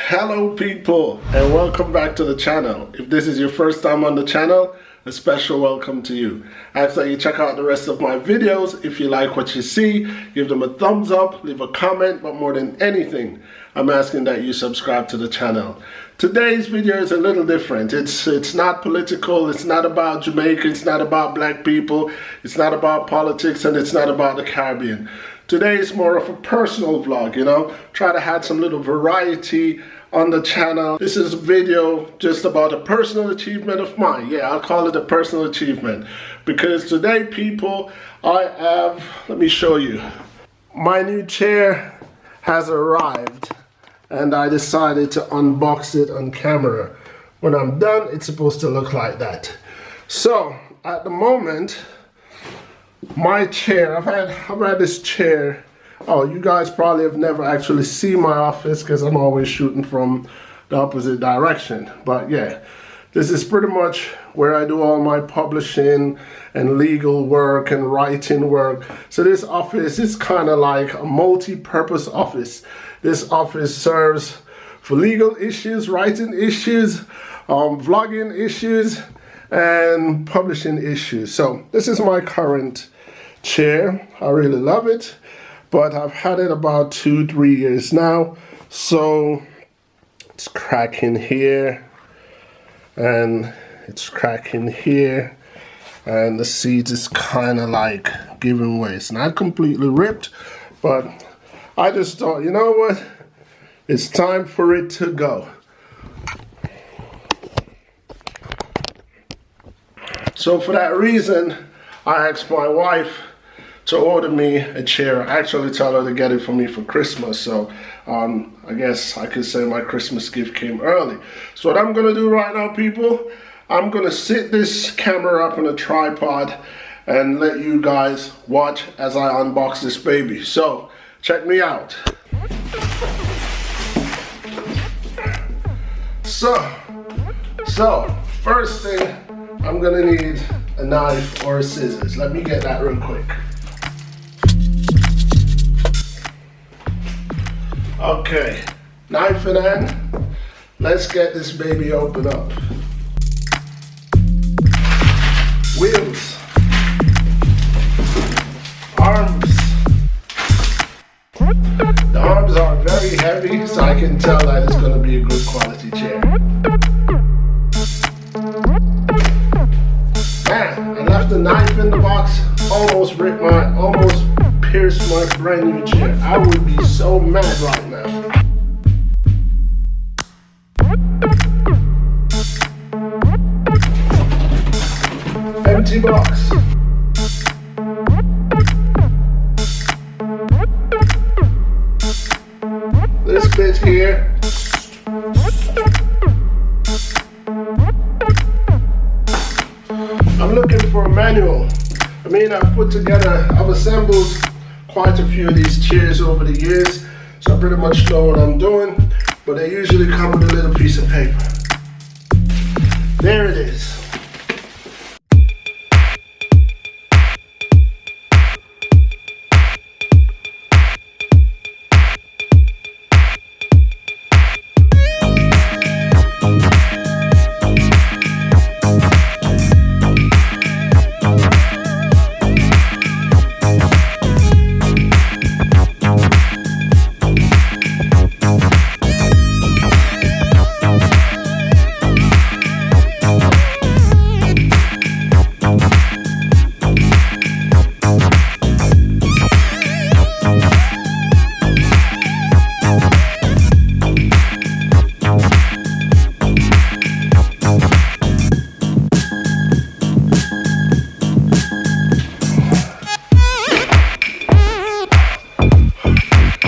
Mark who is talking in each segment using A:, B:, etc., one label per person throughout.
A: Hello people, and welcome back to the channel. If this is your first time on the channel, a special welcome to you. I ask that you check out the rest of my videos. If you like what you see, give them a thumbs up, leave a comment, but more than anything, I'm asking that you subscribe to the channel. Today's video is a little different. It's not political, it's not about Jamaica, it's not about black people, it's not about politics, and it's not about the Caribbean. Today is more of a personal vlog, you know, try to add some little variety on the channel. This is a video just about a personal achievement of mine. Yeah, I'll call it a personal achievement because today, people, let me show you. My new chair has arrived and I decided to unbox it on camera. When I'm done, it's supposed to look like that. So, at the moment, my chair, I've had this chair. Oh, you guys probably have never actually seen my office because I'm always shooting from the opposite direction. But yeah, this is pretty much where I do all my publishing and legal work and writing work. So this office is kind of like a multi-purpose office. This office serves for legal issues, writing issues, vlogging issues, and publishing issues. So this is my current chair. I really love it, but I've had it about 2-3 years now. So it's cracking here and it's cracking here, and the seat is kind of like giving way. It's not completely ripped, but I just thought, you know what, it's time for it to go. So for that reason, I asked my wife to order me a chair. I actually told her to get it for me for Christmas. So I guess I could say my Christmas gift came early. So what I'm gonna do right now, people, I'm gonna sit this camera up on a tripod and let you guys watch as I unbox this baby. So check me out. So first thing, I'm gonna need a knife or a scissors. Let me get that real quick. Okay, knife in hand. Let's get this baby open up. Wheels. Arms. The arms are very heavy, so I can tell that it's gonna be a good quality chair. Man, I left the knife in the box, almost pierced my brand new chair. I would be so mad right now. Empty box. This bit here. I'm looking for a manual. I mean, I've assembled quite a few of these chairs over the years, so I pretty much know what I'm doing, but they usually come with a little piece of paper. There it is.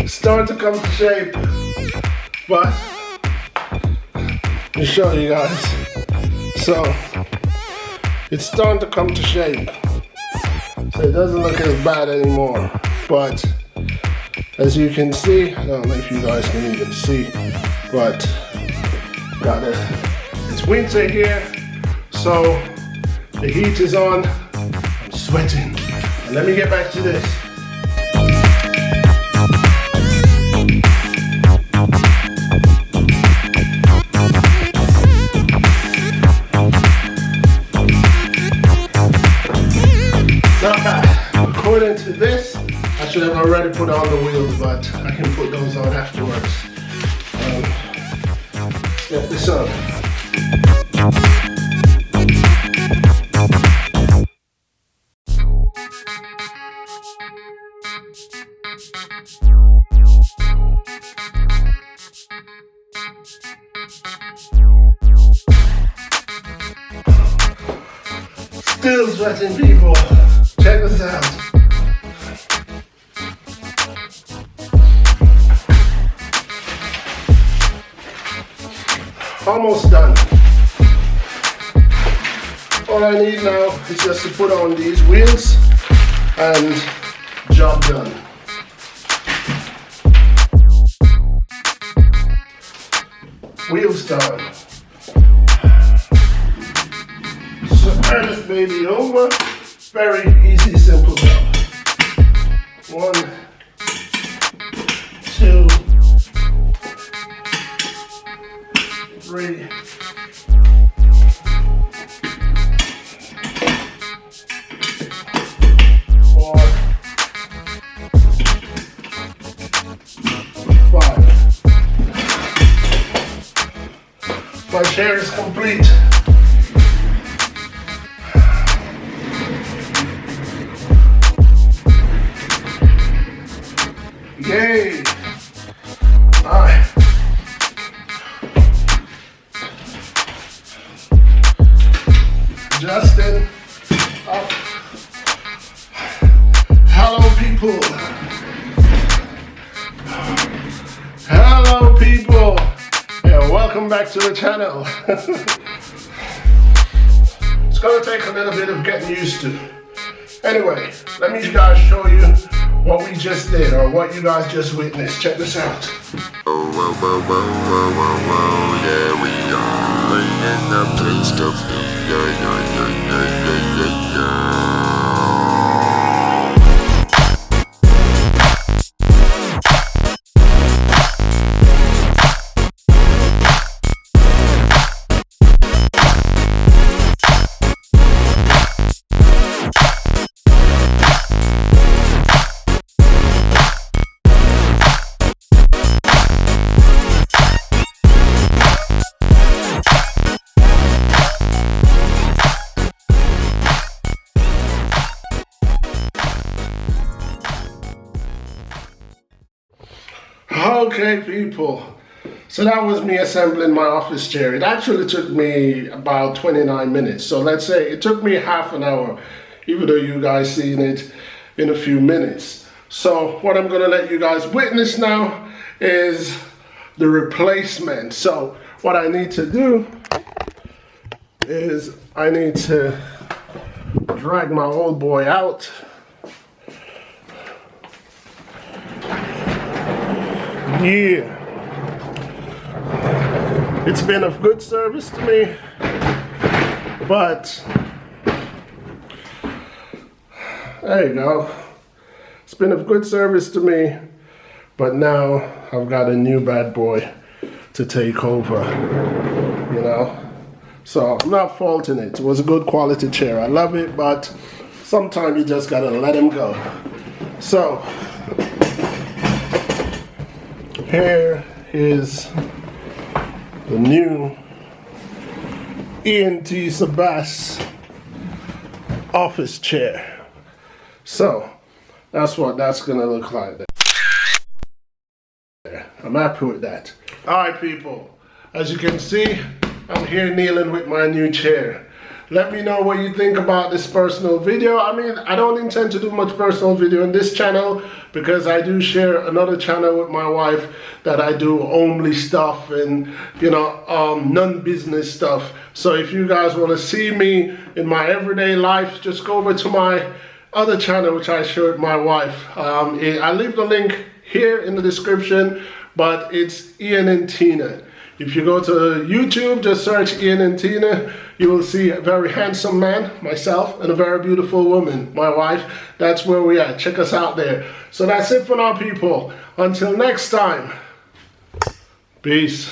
A: Starting to come to shape, but let me show you guys. So it's starting to come to shape, so it doesn't look as bad anymore. But as you can see, I don't know if you guys can even see, but it's winter here, so the heat is on. I'm sweating, and let me get back to this. Actually, I've already put on the wheels, but I can put those on afterwards. Get this up. Still sweating, people. Check this out. Almost done. All I need now is just to put on these wheels and job done. Wheels done. So turn this baby over. Very easy, simple job. 1, 2, 3. 4, 5. My chair is complete. Yay! Alright. Justin, up. Hello, people. Hello, people. Yeah, welcome back to the channel. It's gonna take a little bit of getting used to. Anyway, let me guys show you what we just did, or what you guys just witnessed. Check this out.
B: Oh, whoa, whoa, whoa, whoa, whoa, whoa, yeah, we are in the place to be. Yeah, yeah, yeah, yeah, yeah, yeah, yeah.
A: Okay, people, so that was me assembling my office chair. It actually took me about 29 minutes. So let's say it took me half an hour, even though you guys seen it in a few minutes. So what I'm gonna let you guys witness now is the replacement. So what I need to do is I need to drag my old boy out. Yeah, it's been of good service to me, but there you go. It's been of good service to me, but now I've got a new bad boy to take over, you know. So I'm not faulting it. It was a good quality chair. I love it, but sometimes you just gotta let him go. So here is the new ENT Sabas office chair. So that's what that's gonna look like there. I'm happy with that. Alright, people, as you can see, I'm here kneeling with my new chair. Let me know what you think about this personal video. I mean, I don't intend to do much personal video on this channel because I do share another channel with my wife that I do only stuff and, you know, non-business stuff. So if you guys want to see me in my everyday life, just go over to my other channel, which I share with my wife. I leave the link here in the description, but it's Ian and Tina. If you go to YouTube, just search Ian and Tina, you will see a very handsome man, myself, and a very beautiful woman, my wife. That's where we are. Check us out there. So that's it for now, people. Until next time, peace.